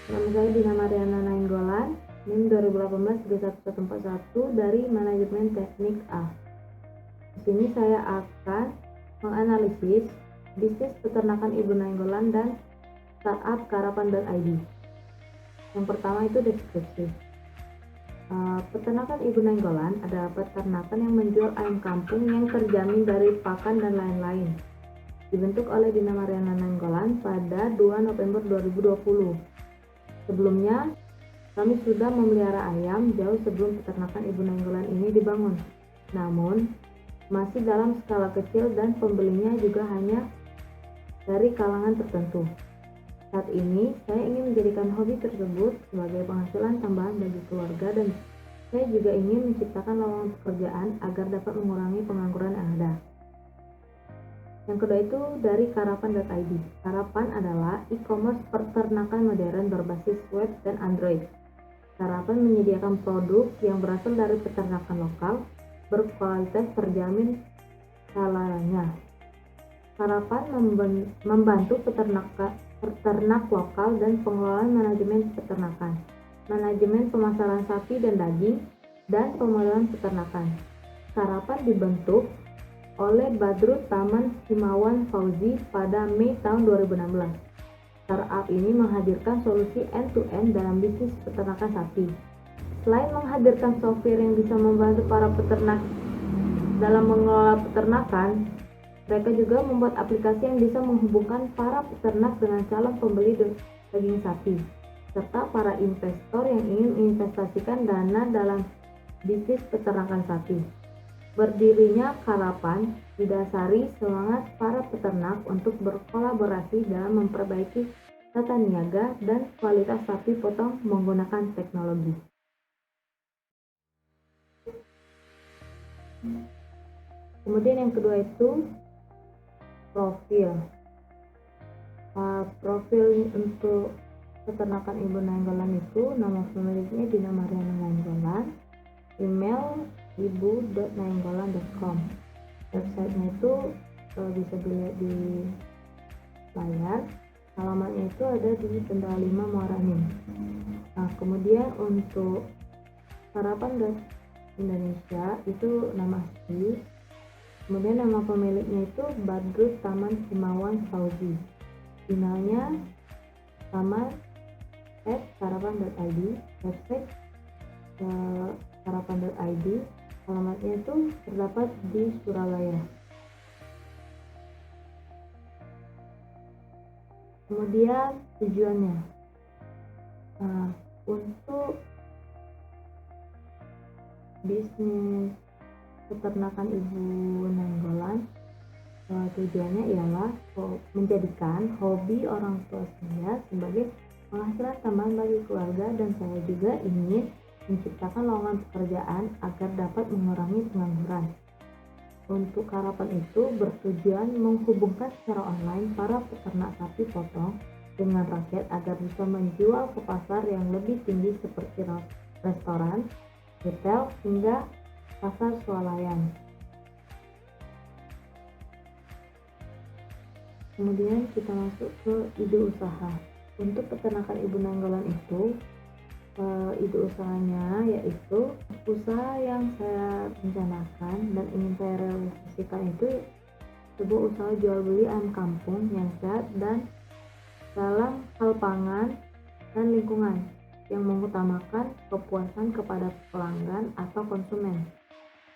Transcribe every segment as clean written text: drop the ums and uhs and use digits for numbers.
Nama saya Dina Mariana Nainggolan, NIM 2018-3141 dari Manajemen Teknik A. Di sini saya akan menganalisis bisnis peternakan Ibu Nainggolan dan startup Karapan.id. Yang pertama itu deskripsi. Peternakan Ibu Nainggolan adalah peternakan yang menjual ayam kampung yang terjamin dari pakan dan lain-lain. Dibentuk oleh Dina Mariana Nainggolan pada 2 November 2020. Sebelumnya, kami sudah memelihara ayam jauh sebelum peternakan Ibu Nainggolan ini dibangun. Namun, masih dalam skala kecil dan pembelinya juga hanya dari kalangan tertentu. Saat ini, saya ingin menjadikan hobi tersebut sebagai penghasilan tambahan bagi keluarga dan saya juga ingin menciptakan lowongan pekerjaan agar dapat mengurangi pengangguran yang ada. Yang kedua itu dari Karapan.id. Karapan adalah e-commerce peternakan modern berbasis web dan Android. Karapan menyediakan produk yang berasal dari peternakan lokal, berkualitas terjamin halalnya. Karapan membantu peternak lokal dan pengelolaan manajemen peternakan, manajemen pemasaran sapi dan daging, dan pemodelan peternakan. Karapan dibentuk oleh Badrut Taman Himawan Fauzi pada Mei tahun 2016. Startup ini menghadirkan solusi end-to-end dalam bisnis peternakan sapi. Selain menghadirkan software yang bisa membantu para peternak dalam mengelola peternakan, mereka juga membuat aplikasi yang bisa menghubungkan para peternak dengan calon pembeli daging sapi, serta para investor yang ingin menginvestasikan dana dalam bisnis peternakan sapi. Berdirinya Karapan didasari semangat para peternak untuk berkolaborasi dalam memperbaiki tata niaga dan kualitas sapi potong menggunakan teknologi. Kemudian yang kedua itu profil. Profil untuk peternakan Ibu Nainggolan itu nama pemiliknya Dina Mariana Nainggolan, email ibu.nainggolan.com. Websitenya itu bisa dilihat di layar. Alamatnya itu ada di Tenda 5 Muara Enim. Kemudian untuk Karapan Indonesia itu nama asli. Kemudian nama pemiliknya itu Badrut Taman Himawan Fauzi. Emailnya sama @karapan.id. Website Karapan.id. Alamatnya itu terdapat di Surabaya. Kemudian tujuannya untuk bisnis peternakan Ibu Nainggolan, tujuannya ialah menjadikan hobi orang tua saya sebagai penghasilan tambahan bagi keluarga, dan saya juga ingin menciptakan lowongan pekerjaan agar dapat mengurangi pengangguran. Untuk Karapan itu bertujuan menghubungkan secara online para peternak sapi potong dengan rakyat agar bisa menjual ke pasar yang lebih tinggi seperti restoran, retail, hingga pasar swalayan. Kemudian kita masuk ke ide usaha. Untuk peternakan Ibu Nainggolan itu ide usahanya yaitu usaha yang saya rencanakan dan ingin saya realisasikan itu sebuah usaha jual beli ayam kampung yang sehat dan dalam hal pangan dan lingkungan yang mengutamakan kepuasan kepada pelanggan atau konsumen.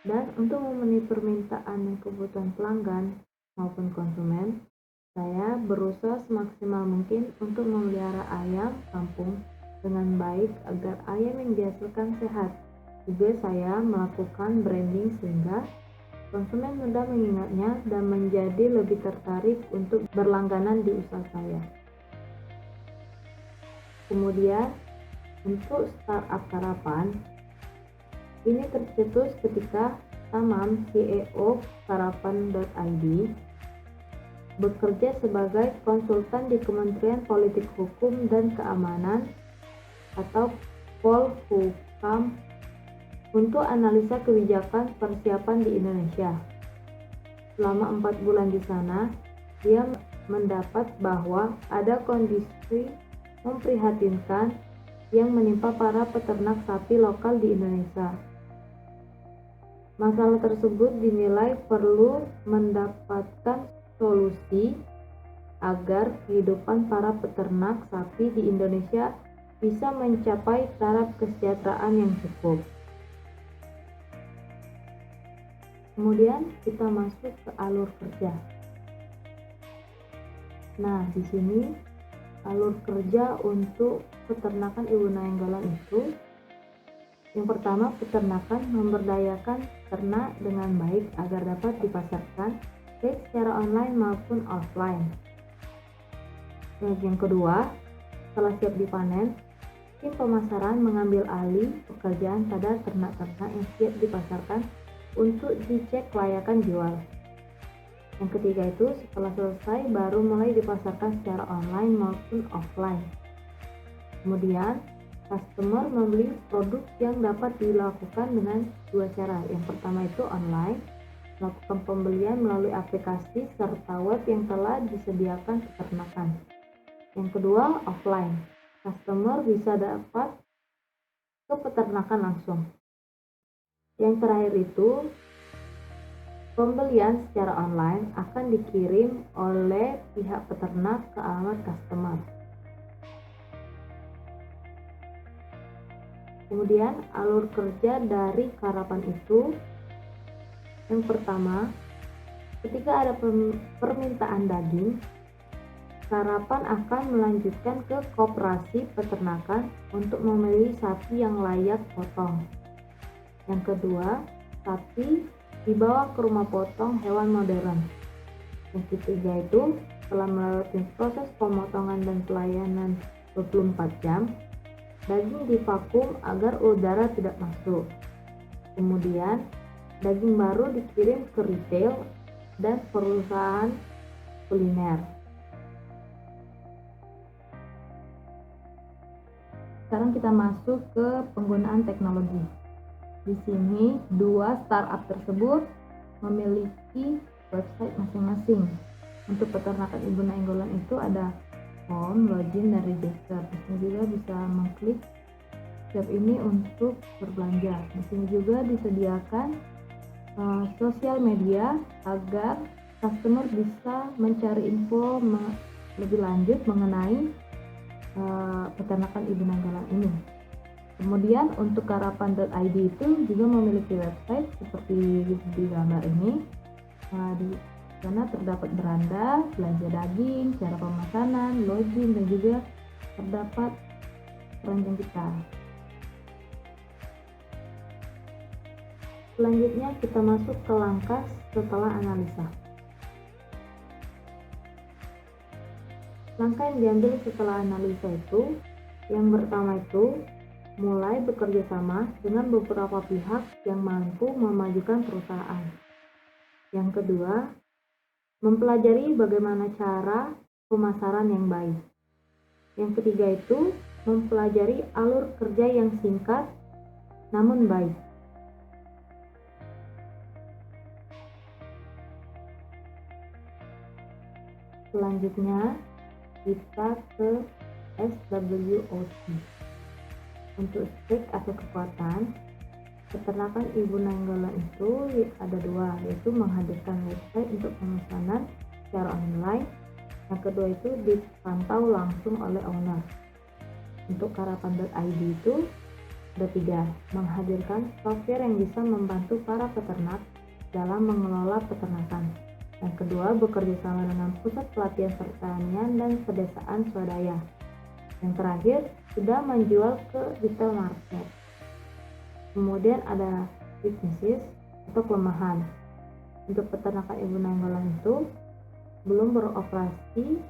Dan untuk memenuhi permintaan dan kebutuhan pelanggan maupun konsumen, saya berusaha semaksimal mungkin untuk memelihara ayam kampung dengan baik agar ayam yang dihasilkan sehat. Juga saya melakukan branding sehingga konsumen mudah mengingatnya dan menjadi lebih tertarik untuk berlangganan di usaha saya. Kemudian untuk startup Karapan ini tercetus ketika Tamam, CEO Karapan.id, bekerja sebagai konsultan di Kementerian Politik Hukum dan Keamanan atau Polhukam untuk analisa kebijakan persiapan di Indonesia. Selama 4 bulan di sana, dia mendapat bahwa ada kondisi memprihatinkan yang menimpa para peternak sapi lokal di Indonesia. Masalah tersebut dinilai perlu mendapatkan solusi agar kehidupan para peternak sapi di Indonesia bisa mencapai taraf kesejahteraan yang cukup. Kemudian kita masuk ke alur kerja. Nah, di sini alur kerja untuk peternakan ibu nainggolan itu, yang pertama, peternakan memberdayakan ternak dengan baik agar dapat dipasarkan baik secara online maupun offline. Yang kedua, setelah siap dipanen, tim pemasaran mengambil alih pekerjaan pada ternak-ternak yang siap dipasarkan untuk dicek kelayakan jual. Yang ketiga itu, setelah selesai baru mulai dipasarkan secara online maupun offline. Kemudian, customer membeli produk yang dapat dilakukan dengan dua cara. Yang pertama itu online, melakukan pembelian melalui aplikasi serta web yang telah disediakan peternakan. Yang kedua, offline, customer bisa dapat ke peternakan langsung. Yang terakhir itu, pembelian secara online akan dikirim oleh pihak peternak ke alamat customer. Kemudian alur kerja dari karapan itu, yang pertama, ketika ada permintaan daging, karapan akan melanjutkan ke koperasi peternakan untuk memilih sapi yang layak potong. Yang kedua, sapi dibawa ke rumah potong hewan modern. Yang ketiga itu, setelah melalui proses pemotongan dan pelayanan 24 jam, daging divakum agar udara tidak masuk. Kemudian, daging baru dikirim ke retail dan perusahaan kuliner. Sekarang kita masuk ke penggunaan teknologi. Di sini, dua startup tersebut memiliki website masing-masing. Untuk peternakan ibu nainggolan itu ada home, login, dan register. Di sini juga bisa mengklik tab ini untuk berbelanja. Di sini juga disediakan sosial media agar customer bisa mencari info lebih lanjut mengenai peternakan ibu nainggolan ini. Kemudian untuk karapan.id itu juga memiliki website seperti di gambar ini. Di sana terdapat beranda, belanja daging, cara pemesanan, login, dan juga terdapat keranjang kita. Selanjutnya kita masuk ke langkah setelah analisa. Langkah yang diambil setelah analisa itu, yang pertama itu mulai bekerja sama dengan beberapa pihak yang mampu memajukan perusahaan. Yang kedua, mempelajari bagaimana cara pemasaran yang baik. Yang ketiga itu, mempelajari alur kerja yang singkat namun baik. Selanjutnya, kita ke SWOT. Untuk spek atau kekuatan, peternakan ibu nainggolan itu ada dua, yaitu menghadirkan website untuk pemesanan secara online. Yang kedua itu dipantau langsung oleh owner. Untuk karapan.id itu ada tiga, menghadirkan software yang bisa membantu para peternak dalam mengelola peternakan. Yang kedua, bekerja sama dengan pusat pelatihan pertanian dan pedesaan swadaya. Yang terakhir, sudah menjual ke retail market. Kemudian ada weaknesses atau kelemahan. Untuk peternakan ibu nainggolan itu belum beroperasi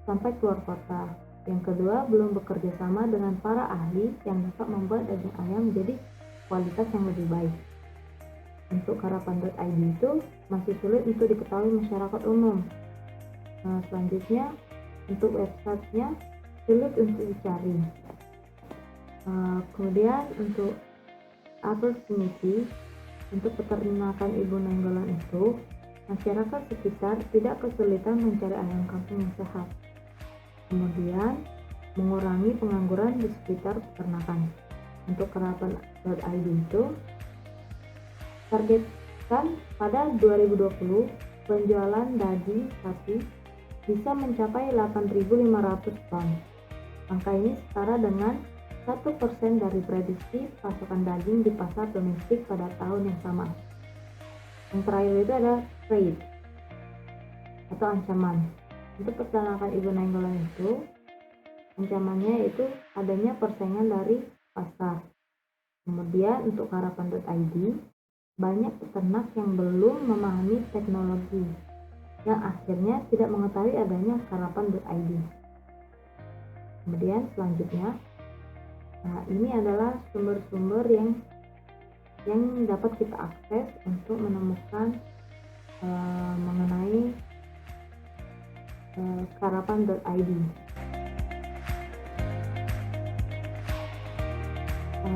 sampai keluar kota. Yang kedua, belum bekerja sama dengan para ahli yang dapat membuat daging ayam menjadi kualitas yang lebih baik. Untuk karapan.id itu masih sulit untuk diketahui masyarakat umum. Selanjutnya, untuk websitenya sulit untuk dicari. Kemudian untuk opportunity, untuk peternakan ibu nainggolan itu, masyarakat sekitar tidak kesulitan mencari ayam kampung yang sehat. Kemudian mengurangi pengangguran di sekitar peternakan. Untuk karapan.id itu targetkan pada 2020 penjualan daging sapi bisa mencapai 8.500 ton. Angka ini setara dengan 1% dari prediksi pasokan daging di pasar domestik pada tahun yang sama. Yang terakhir itu ada threat atau ancaman. Untuk peternakan ibu nainggolan itu, ancamannya itu adanya persaingan dari pasar. Kemudian untuk karapan.id, banyak peternak yang belum memahami teknologi, yang akhirnya tidak mengetahui adanya karapan.id. Kemudian selanjutnya, ini adalah sumber-sumber yang dapat kita akses untuk menemukan mengenai karapan.id.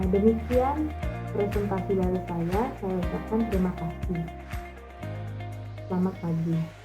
Demikian presentasi dari saya ucapkan terima kasih. Selamat pagi.